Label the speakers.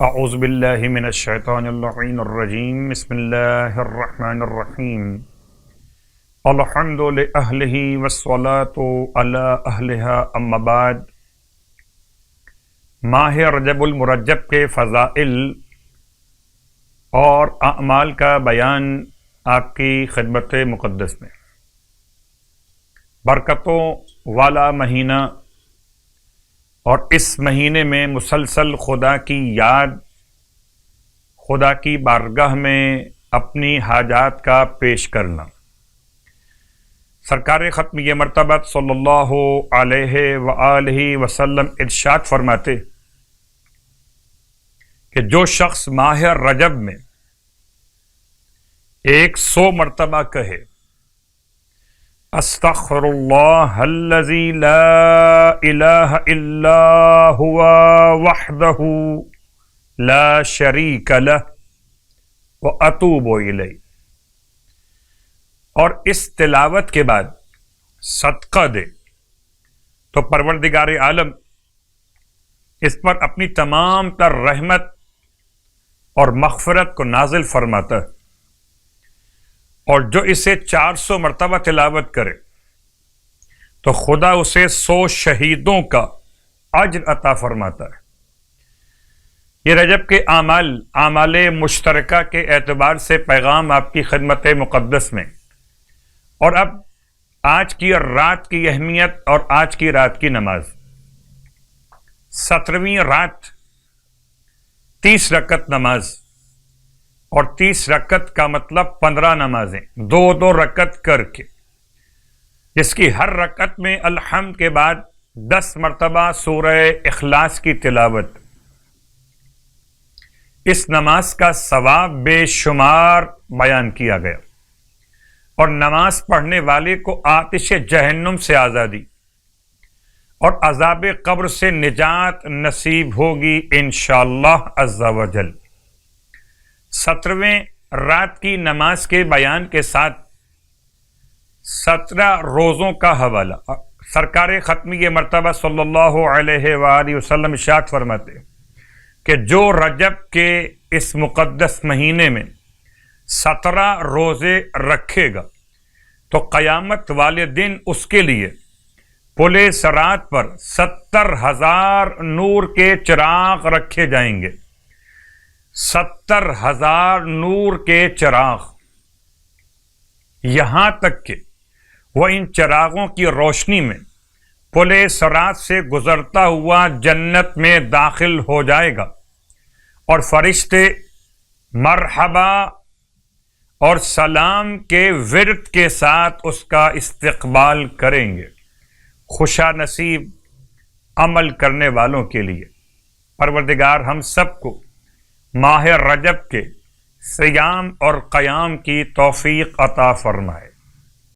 Speaker 1: اعوذ باللہ من الشیطان اللعین الرجیم بسم اللہ الرحمن الرحیم الحمد لأہلہ والصلاة علی اہلہا اما بعد۔ ماہ رجب المرجب کے فضائل اور اعمال کا بیان آپ کی خدمت مقدس میں۔ برکتوں والا مہینہ اور اس مہینے میں مسلسل خدا کی یاد، خدا کی بارگاہ میں اپنی حاجات کا پیش کرنا۔ سرکار ختمی مرتبہ صلی اللہ علیہ وآلہ وسلم ارشاد فرماتے کہ جو شخص ماہ رجب میں 100 مرتبہ کہے استغفر اللہ الذی لا الہ الا هو وحدہ لا شریک لہ واتوب الیہ، اور اس تلاوت کے بعد صدقہ دے تو پروردگار عالم اس پر اپنی تمام تر رحمت اور مغفرت کو نازل فرماتا ہے، اور جو اسے 400 مرتبہ تلاوت کرے تو خدا اسے 100 شہیدوں کا اجر عطا فرماتا ہے۔ یہ رجب کے اعمال مشترکہ کے اعتبار سے پیغام آپ کی خدمت مقدس میں، اور اب آج کی رات کی اہمیت اور آج کی رات کی نماز۔ 17ویں رات 30 رکعت نماز، اور 30 رکعت کا مطلب 15 نمازیں، 2 رکعت کر کے، جس کی ہر رکعت میں الحمد کے بعد 10 مرتبہ سورہ اخلاص کی تلاوت۔ اس نماز کا ثواب بے شمار بیان کیا گیا، اور نماز پڑھنے والے کو آتش جہنم سے آزادی اور عذاب قبر سے نجات نصیب ہوگی انشاءاللہ عز و جل۔ 17ویں رات کی نماز کے بیان کے ساتھ 17 روزوں کا حوالہ۔ سرکار ختمی مرتبہ صلی اللہ علیہ وآلہ وسلم ارشاد فرماتے کہ جو رجب کے اس مقدس مہینے میں 17 روزے رکھے گا تو قیامت والے دن اس کے لیے پل صراط پر 70,000 نور کے چراغ رکھے جائیں گے۔ 70,000 نور کے چراغ، یہاں تک کہ وہ ان چراغوں کی روشنی میں پل صراط سے گزرتا ہوا جنت میں داخل ہو جائے گا، اور فرشتے مرحبا اور سلام کے ورد کے ساتھ اس کا استقبال کریں گے، خوشا نصیب عمل کرنے والوں کے لیے۔ پروردگار ہم سب کو ماہ رجب کے صیام اور قیام کی توفیق عطا فرمائے۔